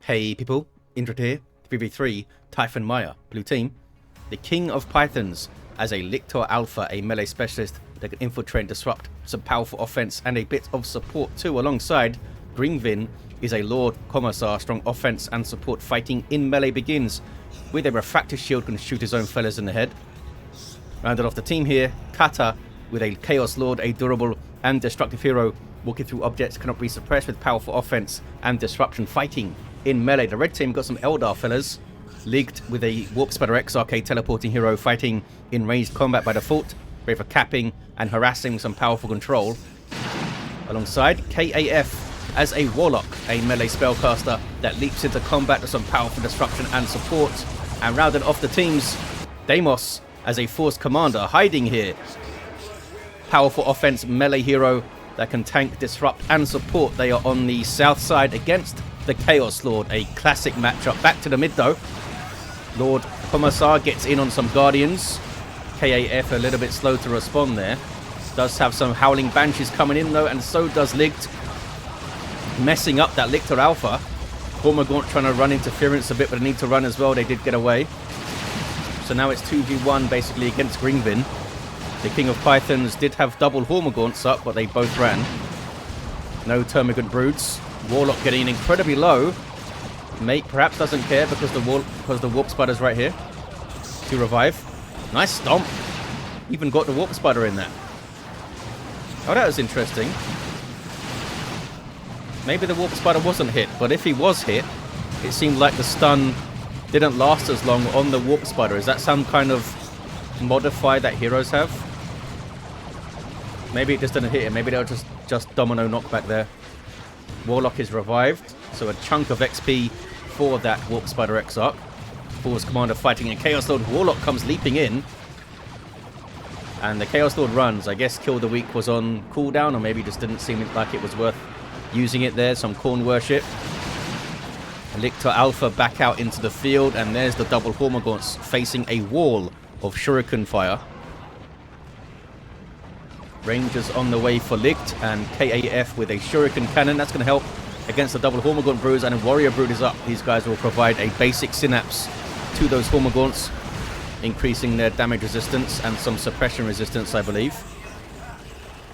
Hey people, Indra here, 3v3, Typhon Maya, blue team. The King of Pythons as a Lictor Alpha, a melee specialist that can infiltrate and disrupt, some powerful offense and a bit of support too. Alongside, Gringvin is a Lord Commissar, strong offense and support. Fighting in melee begins with a refractor shield, can shoot his own fellas in the head. Rounded off the team here, Kata with a Chaos Lord, a durable and destructive hero. Walking through objects cannot be suppressed with powerful offense and disruption. Fighting in melee, the red team got some Eldar fellas. Ligt with a Warp Spider Exarch, a teleporting hero, fighting in ranged combat by default, ready for capping and harassing some powerful control. Alongside, K.A.F as a Warlock, a melee spellcaster that leaps into combat with some powerful disruption and support. And rounded off the teams, Deimos as a Force Commander, hiding here. Powerful offense melee hero that can tank, disrupt and support. They are on the south side against the Chaos Lord, a classic matchup. Back to the mid though. Lord Commissar gets in on some Guardians. K.A.F a little bit slow to respond there. Does have some Howling Banshees coming in though, and so does Ligt. Messing up that Lictor Alpha. Hormagaunt trying to run interference a bit, but they need to run as well. They did get away. So now it's 2v1 basically against Gringvin. The King of Pythons did have double Hormagaunts up, but they both ran. No Termagant Broods. Warlock getting incredibly low. Mate perhaps doesn't care because the Warp Spider's right here to revive. Nice stomp. Even got the Warp Spider in there. Oh, that was interesting. Maybe the Warp Spider wasn't hit, but if he was hit, it seemed like the stun didn't last as long on the Warp Spider. Is that some kind of modify that heroes have? Maybe it just didn't hit him. Maybe they'll just domino knockback there. Warlock is revived, so a chunk of XP for that Warp Spider Exarch. Force Commander fighting a Chaos Lord. Warlock comes leaping in. And the Chaos Lord runs. I guess Kill the Weak was on cooldown, or maybe just didn't seem like it was worth using it there. Some Corn Worship. Lictor Alpha back out into the field, and there's the double Hormagaunts facing a wall of Shuriken fire. Rangers on the way for Ligt, and K.A.F with a Shuriken cannon. That's going to help against the double Hormagaunt Brews, and a Warrior Brood is up. These guys will provide a basic synapse to those Hormagaunts, increasing their damage resistance and some suppression resistance, I believe.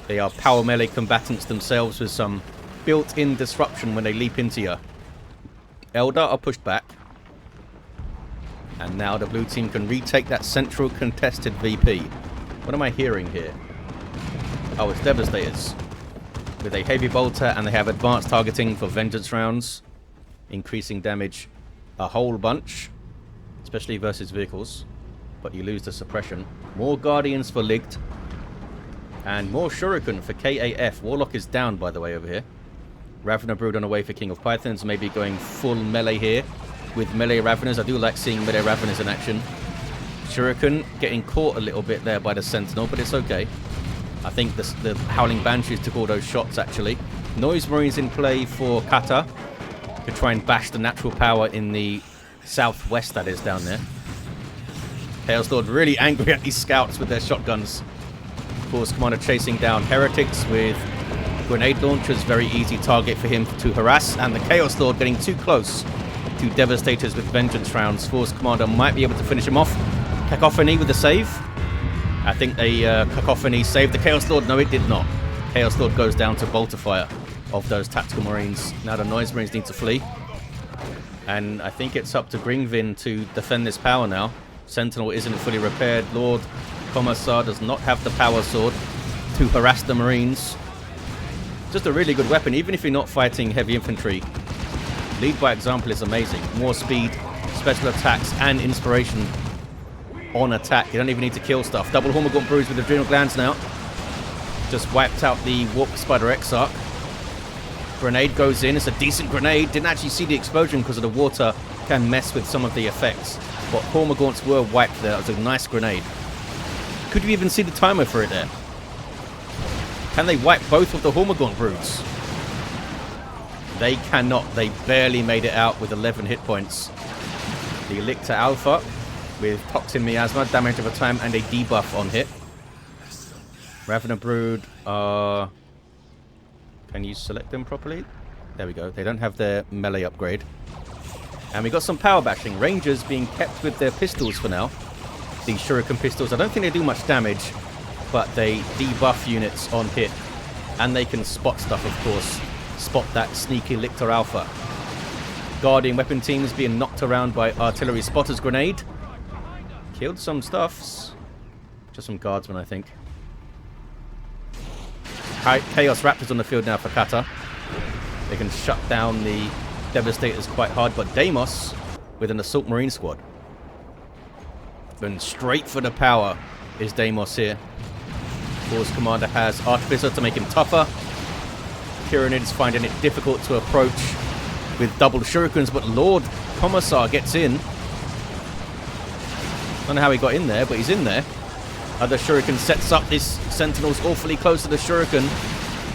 They are power melee combatants themselves with some built-in disruption when they leap into you. Eldar are pushed back. And now the blue team can retake that central contested VP. What am I hearing here? Oh, it's Devastators. With a heavy bolter, and they have advanced targeting for vengeance rounds. Increasing damage a whole bunch. Especially versus vehicles. But you lose the suppression. More Guardians for Ligt. And more Shuriken for K.A.F. Warlock is down, by the way, over here. Ravener Brood on the way for King of Pythons. Maybe going full melee here with melee Raveners. I do like seeing melee Raveners in action. Shuriken getting caught a little bit there by the Sentinel, but it's okay. I think the Howling Banshees took all those shots, actually. Noise Marines in play for Kata to try and bash the natural power in the southwest, that is, down there. Chaos Lord really angry at these scouts with their shotguns. Force Commander chasing down Heretics with grenade launchers. Very easy target for him to harass. And the Chaos Lord getting too close to Devastators with vengeance rounds. Force Commander might be able to finish him off. Cacophony with the save. I think a Cacophony saved the Chaos Lord. No, it did not. Chaos Lord goes down to bolter fire of those tactical Marines. Now the Noise Marines need to flee. And I think it's up to Gringvin to defend this power now. Sentinel isn't fully repaired. Lord Commissar does not have the power sword to harass the Marines. Just a really good weapon, even if you're not fighting heavy infantry. Lead by example is amazing. More speed, special attacks, and inspiration on attack. You don't even need to kill stuff. Double Hormagaunt Brews with Adrenal Glands now. Just wiped out the Warp Spider Exarch. Grenade goes in. It's a decent grenade. Didn't actually see the explosion because of the water can mess with some of the effects. But Hormagaunts were wiped there. That was a nice grenade. Could you even see the timer for it there? Can they wipe both of the Hormagaunt Broods? They cannot. They barely made it out with 11 hit points. The Lictor Alpha with Toxin Miasma, damage over time, and a debuff on hit. Ravener Brood are... Can you select them properly? There we go. They don't have their melee upgrade. And we got some power bashing. Rangers being kept with their pistols for now. These shuriken pistols, I don't think they do much damage, but they debuff units on hit. And they can spot stuff, of course. Spot that sneaky Lictor Alpha. Guardian weapon teams being knocked around by artillery spotter's grenade. Killed some stuffs. Just some guardsmen, I think. Chaos Raptors on the field now for Kata. They can shut down the Devastators quite hard, but Deimos with an Assault Marine squad. Going straight for the power is Deimos here. Force Commander has Artificer to make him tougher. Tyranids finding it difficult to approach with double shurikens, but Lord Commissar gets in. Don't know how he got in there, but he's in there. Other shuriken sets up. This Sentinel's awfully close to the shuriken.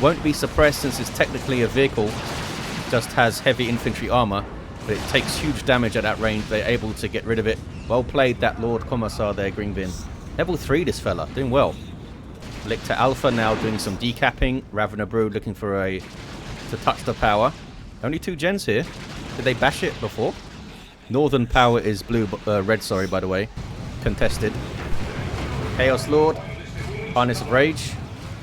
Won't be suppressed since it's technically a vehicle. Just has heavy infantry armor, but it takes huge damage at that range. They're able to get rid of it. Well played, that Lord Commissar there, Gringvin. Level 3, this fella. Doing well. Lictor Alpha now doing some decapping. Ravener Brood looking for to touch the power. Only 2 gens here. Did they bash it before? Northern power is red, sorry, by the way. Contested. Chaos Lord. Harness of Rage.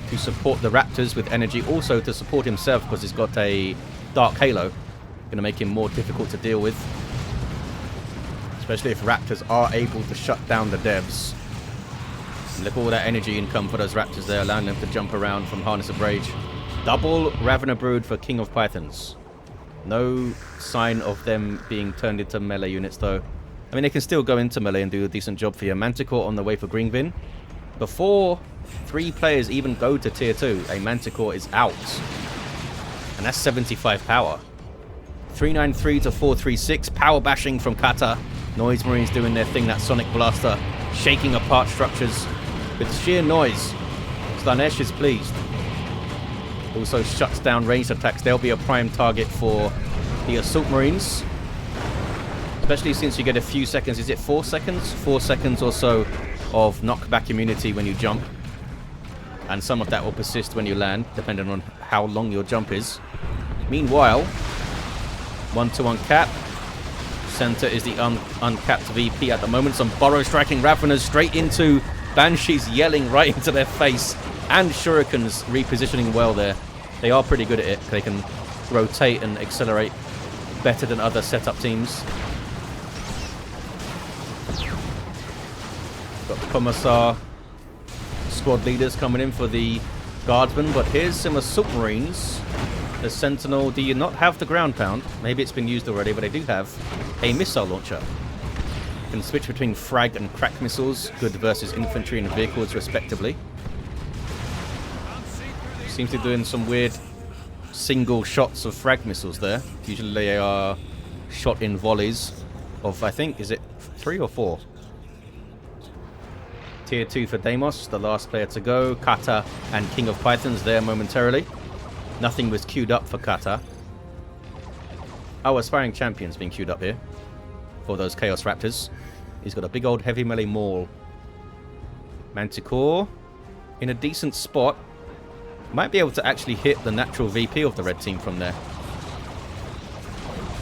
To support the Raptors with energy. Also to support himself because he's got a Dark Halo. Going to make him more difficult to deal with. Especially if Raptors are able to shut down the devs. And look at all that energy income for those Raptors there, allowing them to jump around from Harness of Rage. Double Ravener Brood for King of Pythons. No sign of them being turned into melee units though. I mean, they can still go into melee and do a decent job for you. Manticore on the way for Gringvin. Before 3 players even go to tier 2, a Manticore is out. And that's 75 power. 393 to 436. Power bashing from Kata. Noise Marines doing their thing. That Sonic Blaster shaking apart structures with sheer noise. Slanesh is pleased. Also shuts down ranged attacks. They'll be a prime target for the Assault Marines. Especially since you get a few seconds. Is it 4 seconds? 4 seconds or so of knockback immunity when you jump. And some of that will persist when you land, depending on how long your jump is. Meanwhile, 1-to-1 cap. Center is the uncapped VP at the moment. Some burrow striking Raveners straight into Banshees, yelling right into their face. And Shurikens repositioning well there. They are pretty good at it. They can rotate and accelerate better than other setup teams. Got the Commissar squad leaders coming in for the Guardsmen. But here's some Assault Marines. The Sentinel, do you not have the ground pound? Maybe it's been used already, but they do have a missile launcher. You can switch between frag and crack missiles, good versus infantry and vehicles respectively. Seems to be doing some weird single shots of frag missiles there. Usually they are shot in volleys of, I think, is it 3 or 4? Tier 2 for Deimos, the last player to go. Kata and King of Pythons there momentarily. Nothing was queued up for Kata. Oh, Aspiring Champion's being queued up here for those Chaos Raptors. He's got a big old heavy melee maul. Manticore in a decent spot. Might be able to actually hit the natural VP of the red team from there.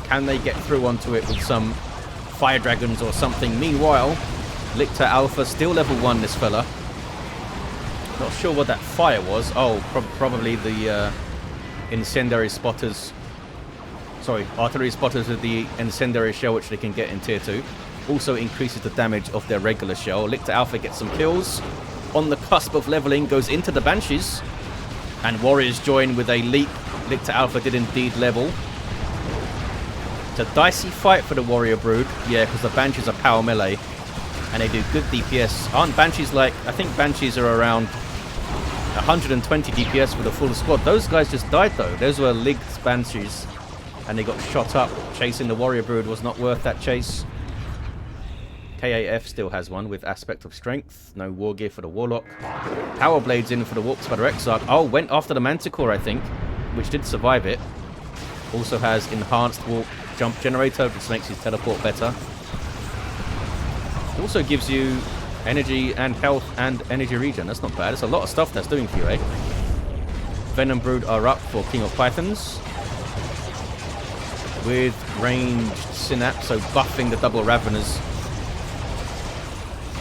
Can they get through onto it with some Fire Dragons or something? Meanwhile, Lictor Alpha still level 1, this fella. Not sure what that fire was. Oh, probably the incendiary spotters. Sorry, artillery spotters with the incendiary shell, which they can get in tier 2. Also increases the damage of their regular shell. Lictor Alpha gets some kills. On the cusp of leveling, goes into the Banshees. And Warriors join with a leap. Lictor Alpha did indeed level. It's a dicey fight for the Warrior Brood. Yeah, because the Banshees are power melee. And they do good DPS. Aren't Banshees like... I think Banshees are around 120 DPS for the full squad. Those guys just died though. Those were Ligt's Banshees. And they got shot up. Chasing the Warrior Brood was not worth that chase. K.A.F still has one with Aspect of Strength. No war gear for the Warlock. Power Blades in for the Warp Spider Exarch. Oh, went after the Manticore, I think. Which did survive it. Also has Enhanced Warp Jump Generator, which makes his teleport better. Also gives you energy and health and energy regen. That's not bad. It's a lot of stuff that's doing for you, eh? Venom Brood are up for King of Pythons. with ranged synapse, so buffing the double Raveners.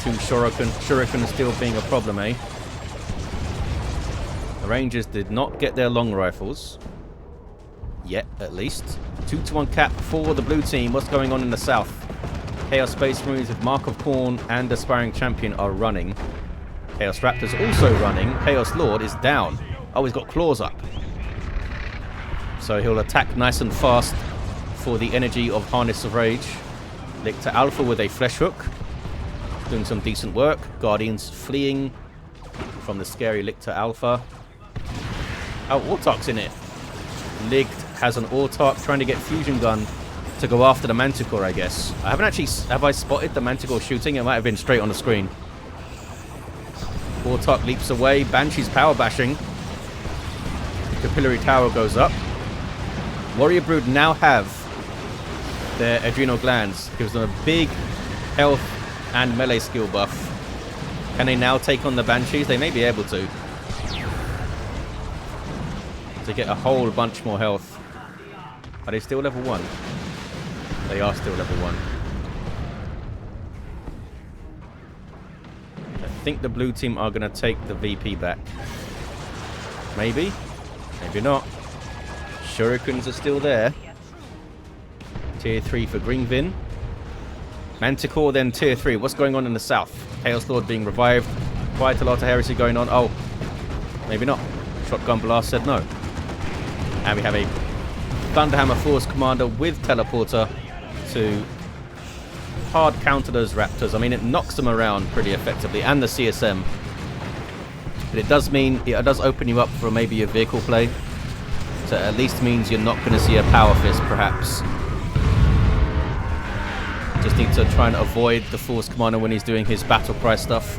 Two Shuriken still being a problem, eh? The Rangers did not get their long rifles. Yet, at least. 2-1 cap for the blue team. What's going on in the south? Chaos Space Marines with Mark of Khorne and Aspiring Champion are running. Chaos Raptor's also running. Chaos Lord is down. Oh, he's got claws up. So he'll attack nice and fast for the energy of Harness of Rage. Lictor Alpha with a Flesh Hook. Doing some decent work. Guardians fleeing from the scary Lictor Alpha. Oh, Autark's in it. Ligt has an Autark trying to get Fusion Gun to go after the Manticore, I guess. I haven't actually... Have I spotted the Manticore shooting? It might have been straight on the screen. Autark leaps away. Banshee's power bashing. Capillary Tower goes up. Warrior Brood now have their Adrenal Glands. Gives them a big health and melee skill buff. Can they now take on the Banshees? They may be able to. To get a whole bunch more health. Are they still level 1? They are still level 1. I think the blue team are going to take the VP back. Maybe. Maybe not. Shurikens are still there. Tier 3 for Gringvin. Manticore, then Tier 3. What's going on in the south? Chaos Lord being revived. Quite a lot of heresy going on. Oh, maybe not. Shotgun Blast said no. And we have a Thunderhammer Force Commander with Teleporter to hard counter those Raptors. I mean, it knocks them around pretty effectively. And the CSM. But it does mean, it does open you up for maybe a vehicle play. So at least means you're not going to see a Power Fist, perhaps. Just need to try and avoid the Force Commander when he's doing his Battle Cry stuff.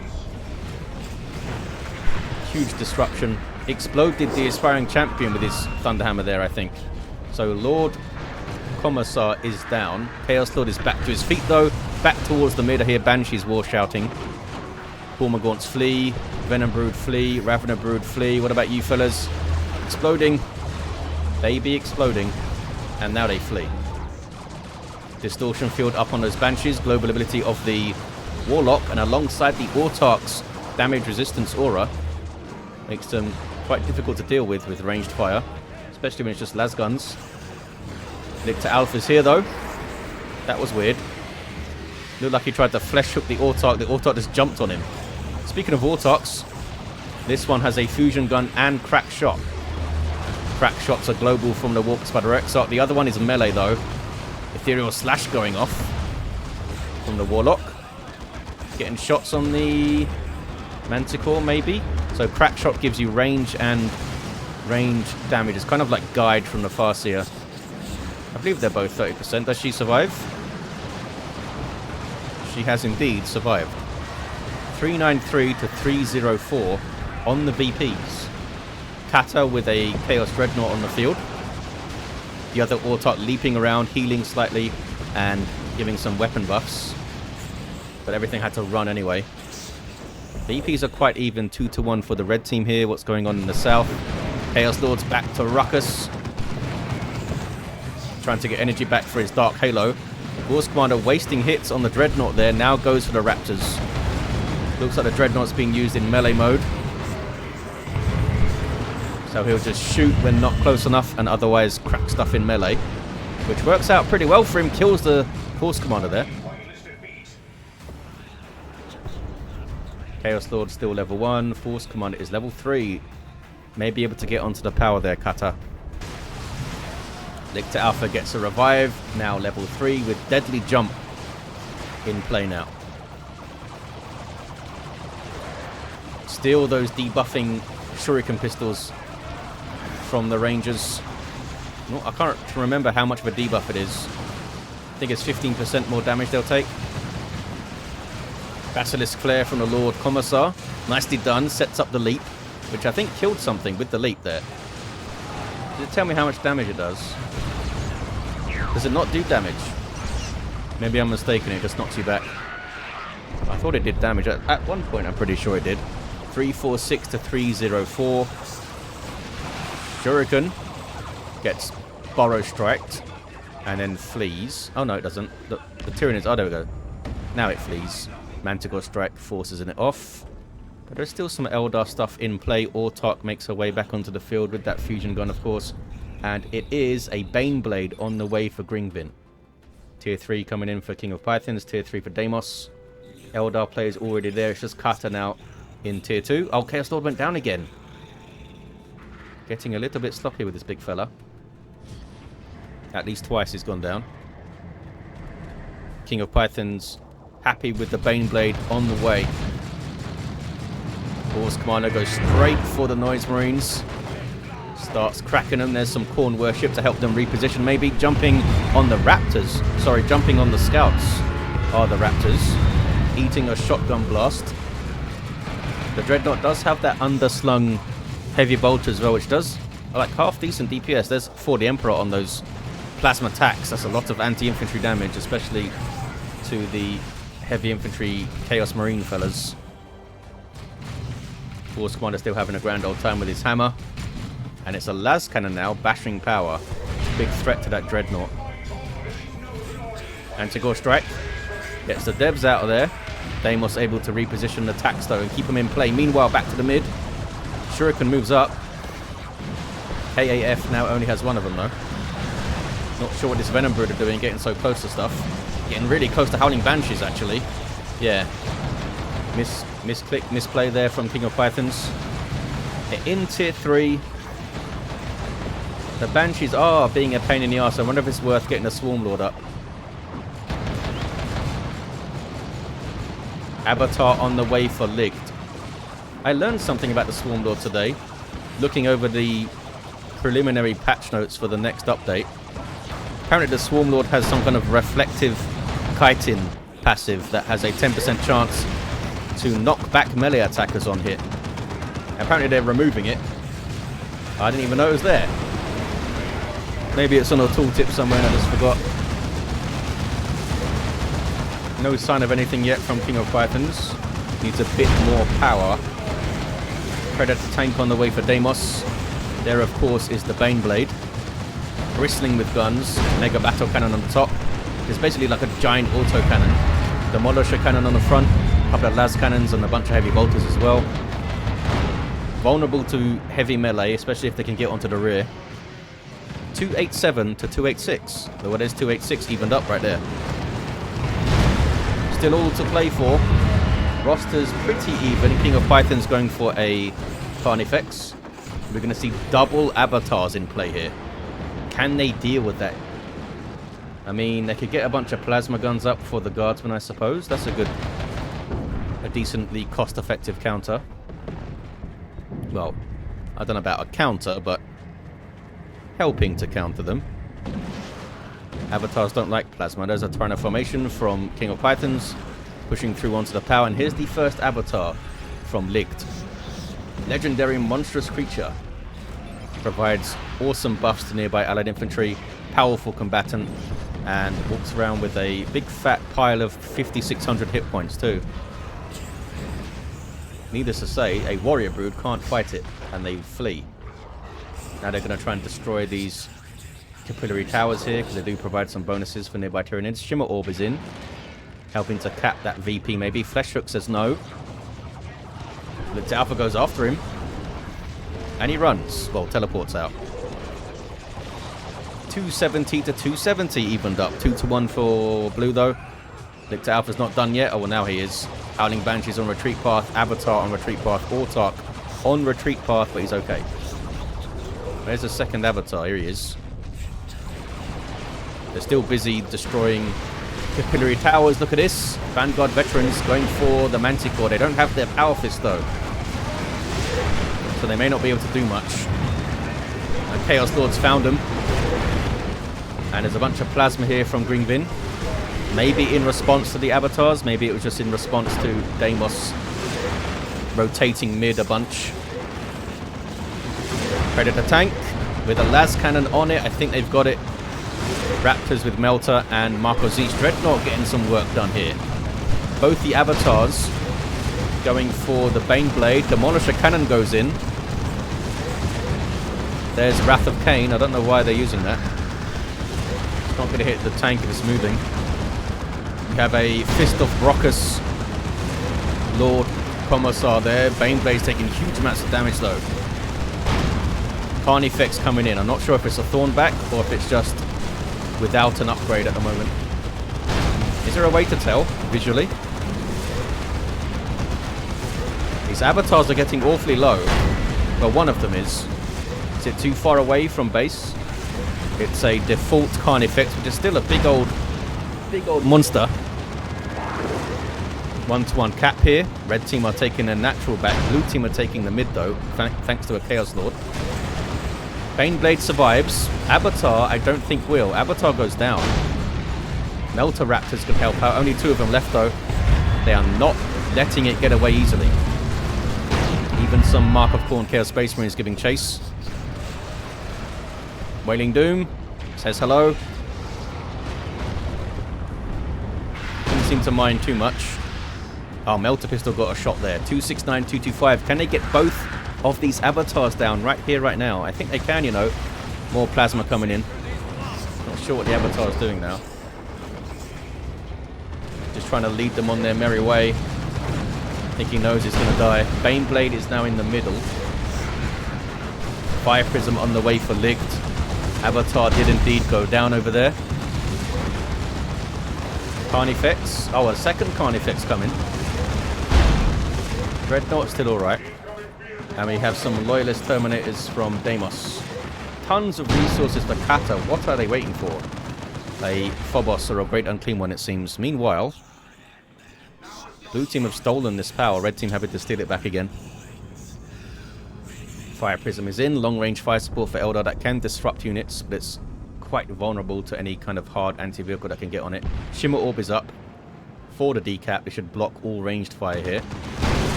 Huge disruption. Exploded the Aspiring Champion with his Thunderhammer there, I think. So Lord Commissar is down. Chaos Lord is back to his feet, though. Back towards the mid. I hear Banshees war shouting. Gormagaunts flee. Venom Brood flee. Ravener Brood flee. What about you fellas? Exploding. They be exploding. And now they flee. Distortion field up on those Banshees. Global ability of the Warlock. And alongside the Autark's damage resistance aura. Makes them quite difficult to deal with ranged fire. Especially when it's just las guns. Lictor Alpha's here though. That was weird. Looked like he tried to flesh hook the Autark. The Autark just jumped on him. Speaking of Autarks, this one has a fusion gun and crack shot. Crack shots are global from the Warp Spider Exarch. The other one is melee though. Ethereal Slash going off from the Warlock. Getting shots on the Manticore maybe. So crack shot gives you range and range damage. It's kind of like Guide from the Farseer. I believe they're both 30%. Does she survive? She has indeed survived. 393 to 304 on the VPs. Kata with a Chaos Dreadnought on the field. The other Autark leaping around, healing slightly, and giving some weapon buffs. But everything had to run anyway. VPs are quite even, 2-1 for the red team here. What's going on in the south? Chaos Lord's back to Ruckus. Trying to get energy back for his Dark Halo. Force Commander wasting hits on the Dreadnought there. Now goes for the Raptors. Looks like the Dreadnought's being used in melee mode. So he'll just shoot when not close enough and otherwise crack stuff in melee. Which works out pretty well for him. Kills the Force Commander there. Chaos Lord still level 1. Force Commander is level 3. May be able to get onto the power there, Kata. Lictor Alpha gets a revive. Now level 3 with Deadly Jump in play now. Steal those debuffing Shuriken pistols from the Rangers. No, I can't remember how much of a debuff it is. I think it's 15% more damage they'll take. Basilisk Flare from the Lord Commissar. Nicely done. Sets up the leap, which I think killed something with the leap there. Did it tell me how much damage it does? Does it not do damage? Maybe I'm mistaken. It just knocks you back. I thought it did damage. At one point, I'm pretty sure it did. 346 to 304. Shuriken gets Burrow Striked. And then flees. Oh no, it doesn't. The Tyranids. Oh, there we go. Now it flees. Manticore Strike forces it off. But there's still some Eldar stuff in play. Autarch makes her way back onto the field with that fusion gun, of course. And it is a Baneblade on the way for Gringvin. Tier 3 coming in for King of Pythons. Tier 3 for Deimos. Eldar players already there. It's just Kata now in Tier 2. Oh, Chaos Lord went down again. Getting a little bit sloppy with this big fella. At least twice he's gone down. King of Pythons happy with the Baneblade on the way. Force Commander goes straight for the Noise Marines. Starts cracking them. There's some Khorne worship to help them reposition. Maybe jumping on the Raptors. Sorry, jumping on the Scouts are the Raptors. Eating a shotgun blast. The Dreadnought does have that underslung heavy bolt as well, which does like half decent DPS. There's for the Emperor on those plasma attacks. That's a lot of anti-infantry damage, especially to the heavy infantry Chaos Marine fellas. Force Commander still having a grand old time with his hammer. And it's a las cannon now, bashing power. Big threat to that Dreadnought. Manticore Strike gets the devs out of there. Deimos able to reposition the attacks though and keep them in play. Meanwhile, back to the mid. Shuriken moves up. K.A.F now only has one of them though. Not sure what this Venom Brood are doing, getting so close to stuff. Getting really close to Howling Banshees, actually. Yeah. Misclick, misplay there from King of Pythons. In Tier 3, the Banshees are being a pain in the arse. I wonder if it's worth getting a Swarm Lord up. Avatar on the way for Ligt. I learned something about the Swarm Lord today, looking over the preliminary patch notes for the next update. Apparently the Swarm Lord has some kind of reflective chitin passive that has a 10% chance to knock back melee attackers on hit. Apparently they're removing it. I didn't even know it was there. Maybe it's on a tooltip somewhere and I just forgot. No sign of anything yet from King of Pythons. Needs a bit more power. Predator tank on the way for Deimos. There of course is the Baneblade. Bristling with guns, mega battle cannon on the top. It's basically like a giant auto cannon. Demolisher cannon on the front, a couple of las cannons and a bunch of heavy bolters as well. Vulnerable to heavy melee, especially if they can get onto the rear. 287 to 286. Well, there's 286 evened up right there. Still all to play for. Roster's pretty even. King of Python's going for a Carnifex. We're going to see double avatars in play here. Can they deal with that? I mean, they could get a bunch of plasma guns up for the guardsmen, I suppose. That's a decently cost-effective counter. Well, I don't know about a counter, but helping to counter them. Avatars don't like plasma. There's a Tyranids formation from King of Pythons, pushing through onto the power. And here's the first avatar from Ligt. Legendary monstrous creature. Provides awesome buffs to nearby allied infantry, powerful combatant, and walks around with a big fat pile of 5,600 hit points too. Needless to say, a warrior brood can't fight it, and they flee. Now they're going to try and destroy these capillary towers here, because they do provide some bonuses for nearby Tyranids. Shimmer Orb is in, helping to cap that VP maybe. Fleshhook says no. Lictor Alpha goes after him. And he runs. Well, teleports out. 270 to 270 evened up. 2-1 for blue, though. Lictor Alpha's not done yet. Oh, well, now he is. Howling Banshees on retreat path. Avatar on retreat path. Autarch on retreat path, but he's okay. There's the second Avatar. Here he is. They're still busy destroying capillary towers. Look at this. Vanguard veterans going for the Manticore. They don't have their Power Fist, though. So they may not be able to do much. And Chaos Lords found them. And there's a bunch of plasma here from Gringvin. Maybe in response to the avatars. Maybe it was just in response to Deimos rotating mid a bunch. Predator tank with a las cannon on it. I think they've got it. Raptors with Melter and Marco Z's Dreadnought getting some work done here. Both the avatars going for the Baneblade. Demolisher cannon goes in. There's Wrath of Cain. I don't know why they're using that. It's not going to hit the tank if it's moving. We have a Fist of Brockus Lord Commissar there. Baneblade's taking huge amounts of damage though. Carnifex coming in. I'm not sure if it's a Thornback or if it's just without an upgrade at the moment. Is there a way to tell visually? These avatars are getting awfully low. Well, one of them is. Is it too far away from base? It's a default Carnifex, which is still a big old monster. 1-to-1 cap here. Red team are taking a natural back. Blue team are taking the mid though, thanks to a Chaos Lord. Baneblade survives. Avatar, I don't think will. Avatar goes down. Melter Raptors can help out. Only 2 of them left though. They are not letting it get away easily. Even some Mark of Khorne Chaos Space Marines giving chase. Wailing Doom says hello. Didn't seem to mind too much. Oh, Melter Pistol got a shot there. 269, 225. Can they get both of these avatars down right here, right now? I think they can, you know. More plasma coming in. Not sure what the avatar is doing now. Just trying to lead them on their merry way. I think he knows he's going to die. Baneblade is now in the middle. Fire Prism on the way for Ligt. Avatar did indeed go down over there. Carnifex. Oh, a second Carnifex coming. Dreadnought still alright. And we have some Loyalist Terminators from Deimos. Tons of resources for Kata. What are they waiting for? A Phobos or a Great Unclean One, it seems. Meanwhile, blue team have stolen this power. Red team having to steal it back again. Fire Prism is in. Long-range fire support for Eldar that can disrupt units, but it's quite vulnerable to any kind of hard anti-vehicle that can get on it. Shimmer Orb is up. For the decap, it should block all ranged fire here.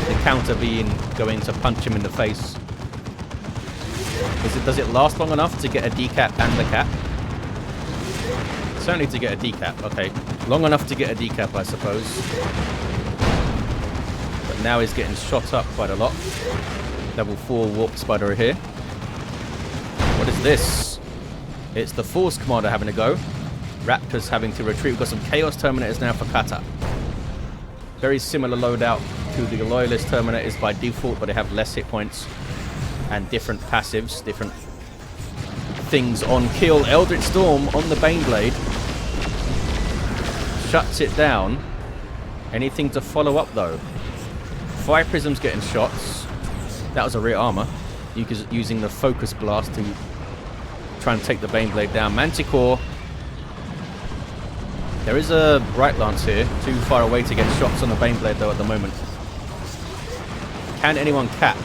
The counter being going to punch him in the face. Does it last long enough to get a decap and the cap? Certainly to get a decap, okay. Long enough to get a decap, I suppose. But now he's getting shot up quite a lot. Level 4 Warp Spider here. What is this? It's the Force Commander having a go. Raptors having to retreat. We've got some Chaos Terminators now for Kata. Very similar loadout to the Loyalist Terminators by default, but they have less hit points and different passives, different things on kill. Eldritch Storm on the Baneblade. Shuts it down. Anything to follow up though? Fire Prism's getting shots. That was a rear armor. Using the Focus Blast to try and take the Baneblade down. Manticore. There is a Bright Lance here. Too far away to get shots on the Baneblade though at the moment. Can anyone cap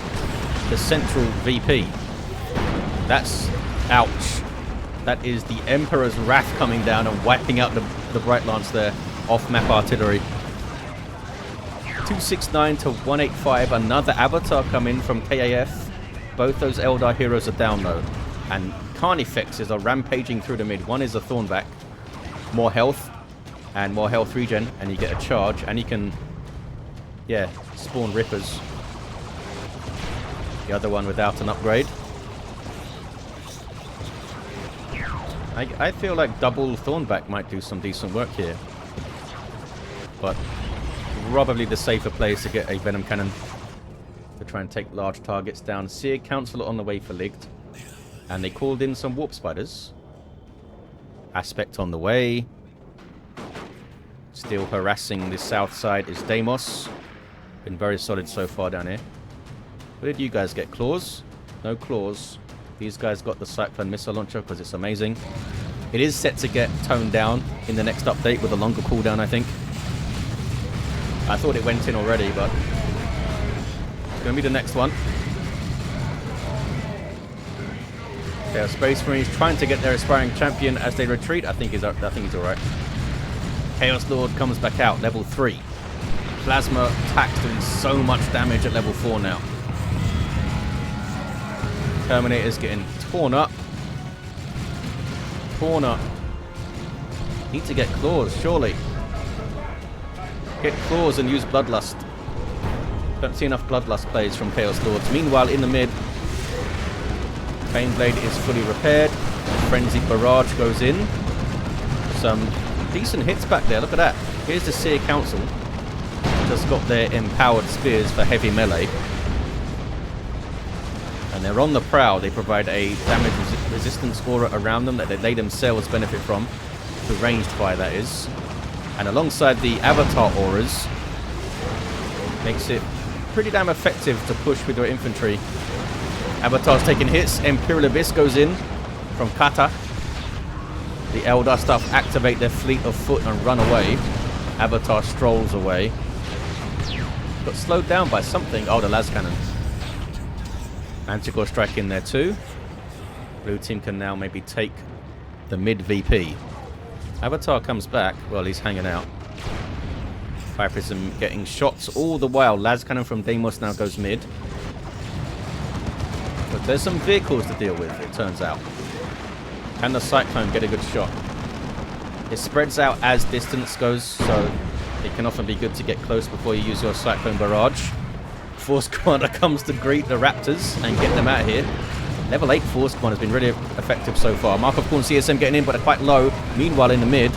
the central VP? That's ouch. That is the Emperor's Wrath coming down and wiping out the Bright Lance there. Off-map artillery. 269 to 185. Another Avatar coming from K.A.F. Both those Eldar heroes are down though. And Carnifexes are rampaging through the mid. One is a Thornback. More health. And more health regen. And you get a charge. And you can, yeah, spawn Rippers. The other one without an upgrade. I feel like double Thornback might do some decent work here. But probably the safer play is to get a Venom Cannon to try and take large targets down. Seer Counselor on the way for Ligt. And they called in some Warp Spiders. Aspect on the way. Still harassing the south side is Deimos. Been very solid so far down here. What did you guys get? Claws? No claws. These guys got the Cyclone Missile Launcher because it's amazing. It is set to get toned down in the next update with a longer cooldown, I think. I thought it went in already, but it's going to be the next one. Okay, Space Marines trying to get their aspiring champion as they retreat. I think he's alright. Chaos Lord comes back out, level 3. Plasma attacks doing so much damage at level 4 now. Terminator's getting torn up. Torn up. Need to get claws, surely. Get claws and use Bloodlust. Don't see enough Bloodlust plays from Chaos Lords. Meanwhile, in the mid, Baneblade is fully repaired. Frenzied Barrage goes in. Some decent hits back there. Look at that. Here's the Seer Council. Just got their empowered spears for heavy melee. And they're on the prowl. They provide a damage resistance aura around them that they themselves benefit from. The ranged fire, that is. And alongside the avatar auras, makes it pretty damn effective to push with your infantry. Avatar's taking hits. Imperial Abyss goes in from Kata. The Eldar stuff activate their fleet of foot and run away. Avatar strolls away. Got slowed down by something. Oh, the las cannon. Manticore strike in there too. Blue team can now maybe take the mid VP. Avatar comes back. Well, he's hanging out. Fire Prism getting shots all the while. Las cannon from Deimos now goes mid. But there's some vehicles to deal with, it turns out. Can the Cyclone get a good shot? It spreads out as distance goes, so it can often be good to get close before you use your Cyclone Barrage. Force Commander comes to greet the Raptors and get them out of here. Level 8 Force Commander has been really effective so far. Mark of Corn CSM getting in, but they're quite low. Meanwhile, in the mid,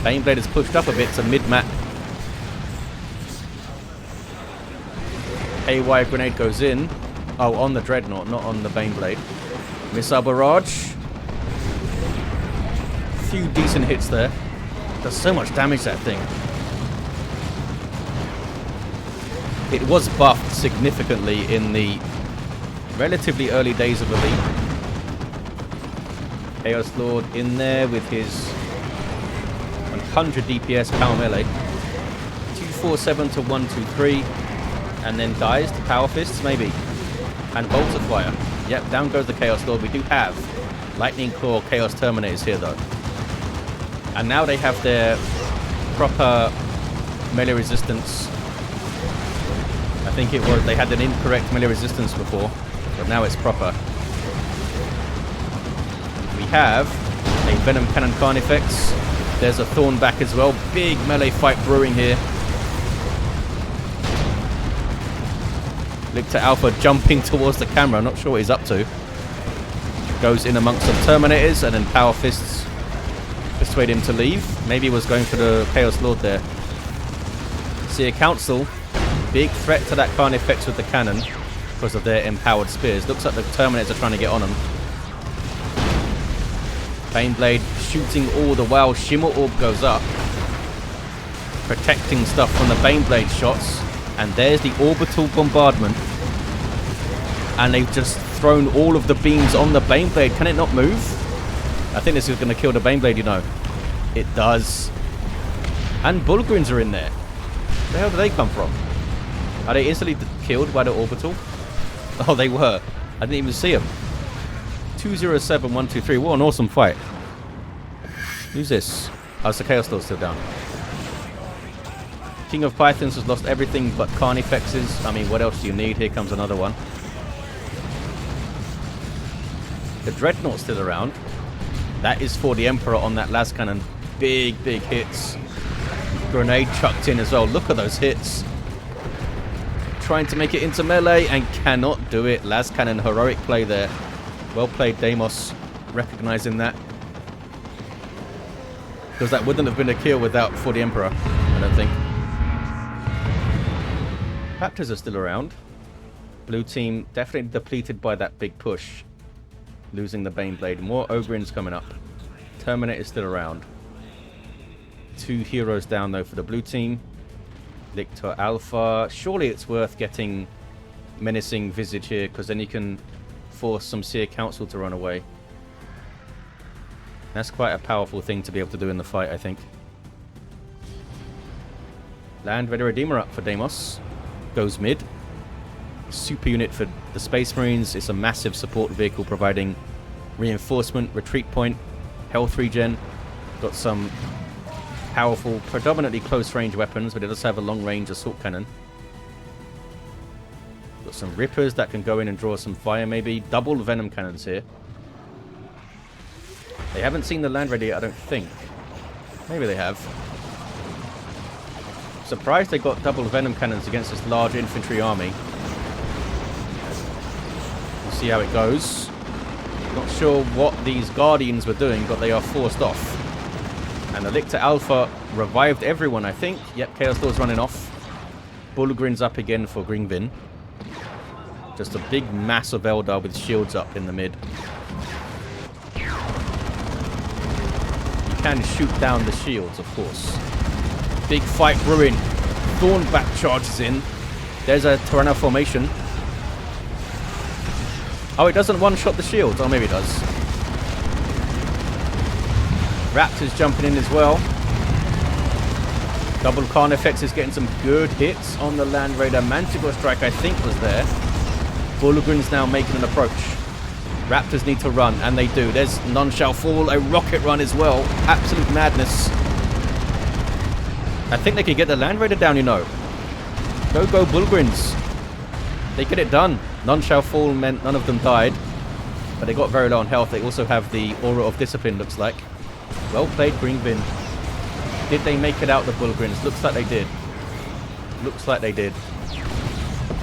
Baneblade has pushed up a bit to mid-map. AY grenade goes in. Oh, on the Dreadnought, not on the Baneblade. Missile Barrage. Few decent hits there. Does so much damage, that thing. It was buffed significantly in the relatively early days of Elite. Chaos Lord in there with his 100 DPS power melee. 247 to 123. And then dies to Power Fists, maybe. And Bolts of Fire. Yep, down goes the Chaos Lord. We do have Lightning Claw Chaos Terminators here, though. And now they have their proper melee resistance. I think it was, they had an incorrect melee resistance before, but now it's proper. We have a Venom Cannon Carnifex. There's a Thornback as well. Big melee fight brewing here. Lictor Alpha jumping towards the camera. Not sure what he's up to. Goes in amongst some Terminators and then Power Fists persuade him to leave. Maybe he was going for the Chaos Lord there. Seer Council. Big threat to that Carnifex with the cannon because of their empowered spears. Looks like the Terminators are trying to get on them. Baneblade shooting all the while. Shimmer Orb goes up. Protecting stuff from the Baneblade shots. And there's the orbital bombardment. And they've just thrown all of the beams on the Baneblade. Can it not move? I think this is going to kill the Baneblade, you know. It does. And Bullgrins are in there. Where the hell do they come from? Are they instantly killed by the orbital? Oh, they were. I didn't even see them. 207, 123. What an awesome fight. Who's this? Oh, it's the Chaos Lord still down. King of Pythons has lost everything but Carnifexes. I mean, what else do you need? Here comes another one. The Dreadnought's still around. That is for the Emperor on that las cannon. Big, big hits. Grenade chucked in as well. Look at those hits. Trying to make it into melee and cannot do it. Las cannon, heroic play there. Well played, Deimos. Recognizing that. Because that wouldn't have been a kill without for the Emperor, I don't think. Raptors are still around. Blue team definitely depleted by that big push. Losing the Baneblade. More Ogrins coming up. Terminator is still around. 2 heroes down though for the blue team. Lictor Alpha. Surely it's worth getting Menacing Visage here, because then you can force some Seer Council to run away. That's quite a powerful thing to be able to do in the fight, I think. Land Ready Redeemer up for Deimos. Goes mid. Super unit for the Space Marines. It's a massive support vehicle providing reinforcement, retreat point, health regen. Got some powerful, predominantly close range weapons, but it does have a long range assault cannon. Got some Rippers that can go in and draw some fire maybe. Double Venom cannons here. They haven't seen the land ready, I don't think. Maybe they have. Surprised they got double Venom cannons against this large infantry army. We'll see how it goes. Not sure what these Guardians were doing, but they are forced off. And the Lictor Alpha revived everyone, I think. Yep, Chaos Lord's running off. Bullgrin's up again for Gringvin. Just a big mass of Eldar with shields up in the mid. You can shoot down the shields, of course. Big fight brewing. Thornback charges in. There's a Tyranids formation. Oh, it doesn't one-shot the shields. Oh, maybe it does. Raptors jumping in as well. Double Carnifex is getting some good hits on the Land Raider. Manticore Strike, I think, was there. Bullgrin's now making an approach. Raptors need to run, and they do. There's None Shall Fall, a rocket run as well. Absolute madness. I think they could get the Land Raider down, you know. Go Bullgrins. They get it done. None Shall Fall meant none of them died, but they got very low on health. They also have the Aura of Discipline, looks like. Well played, Gringvin. Did they make it out, the Bullgrins? Looks like they did. Looks like they did.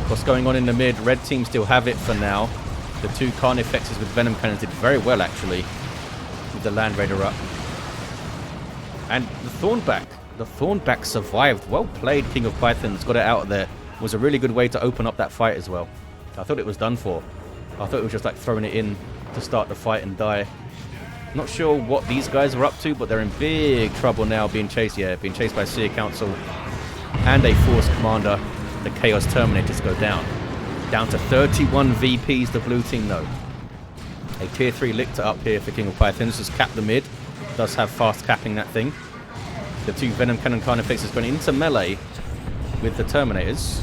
What's going on in the mid? Red team still have it for now. The two Carnifexes with Venom Cannons did very well, actually, with the Land Raider up. And the Thornback. The Thornback survived. Well played, King of Pythons. Got it out of there. Was a really good way to open up that fight as well. I thought it was done for. I thought it was just like throwing it in to start the fight and die. Not sure what these guys are up to, but they're in big trouble now, being chased. Yeah, being chased by Seer Council and a Force Commander. The Chaos Terminators go down. Down to 31 VPs, the blue team, though. A tier 3 Lictor up here for King of Pythons. Just cap the mid. Does have fast capping that thing. The two Venom Cannon Carnifexes going into melee with the Terminators.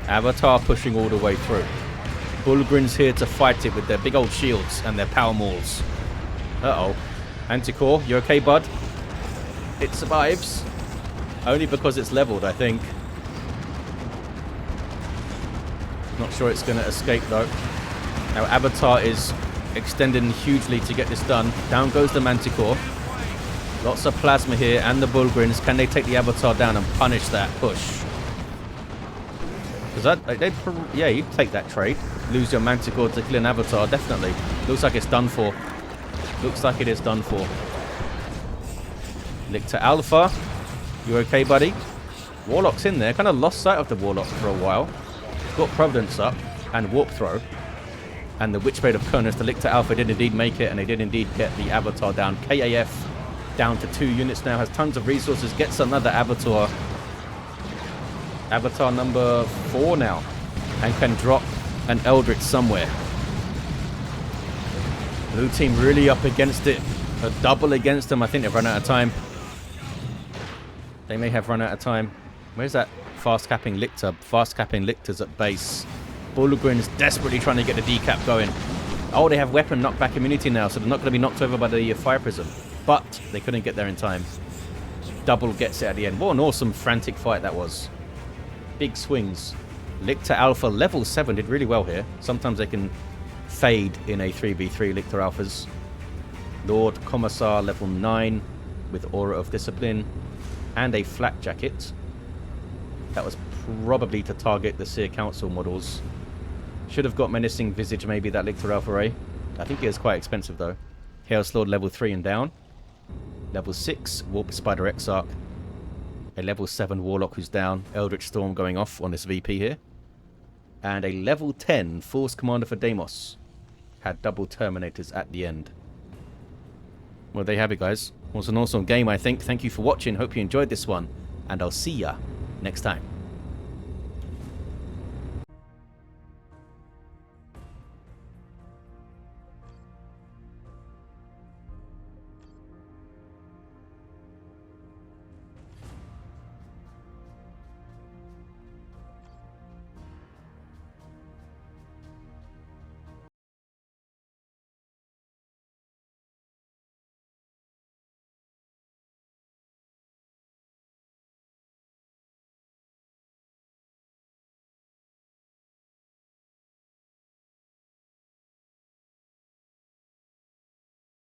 Avatar pushing all the way through. Bullgrin's here to fight it with their big old shields and their power mauls. Uh-oh. Anticore, you okay, bud? It survives. Only because it's leveled, I think. Not sure it's going to escape, though. Now, Avatar is extending hugely to get this done. Down goes the Manticore. Lots of plasma here, and the Bullgrins. Can they take the Avatar down and punish that push? Because yeah, you take that trade. Lose your Manticore to kill an Avatar, definitely. Looks like it's done for. Looks like it is done for. Lictor Alpha. You okay, buddy? Warlock's in there. Kind of lost sight of the Warlock for a while. Got Providence up and Warp Throw. And the Witchblade of Kurnus, the Lictor Alpha did indeed make it, and they did indeed get the Avatar down. K.A.F. down to 2 units now, has tons of resources, gets another Avatar. Avatar number 4 now. And can drop an Eldritch somewhere. Blue team really up against it. A double against them. I think they've run out of time. They may have run out of time. Where's that fast capping Lictor? Fast capping Lictors at base. Bullgrin's desperately trying to get the decap going. Oh, they have weapon knockback immunity now, so they're not going to be knocked over by the Fire Prism. But they couldn't get there in time. Double gets it at the end. What an awesome frantic fight that was. Big swings. Lictor Alpha level 7 did really well here. Sometimes they can fade in a 3v3 Lictor Alphas. Lord Commissar level 9 with Aura of Discipline and a Flak Jacket. That was probably to target the Seer Council models. Should have got Menacing Visage, maybe, that Lictor Alpha Ray. I think it is quite expensive, though. Chaos Lord level 3 and down. Level 6, Warp Spider Exarch. A level 7 Warlock who's down. Eldritch Storm going off on this VP here. And a level 10 Force Commander for Deimos. Had double Terminators at the end. Well, there you have it, guys. It was an awesome game, I think. Thank you for watching. Hope you enjoyed this one. And I'll see ya next time.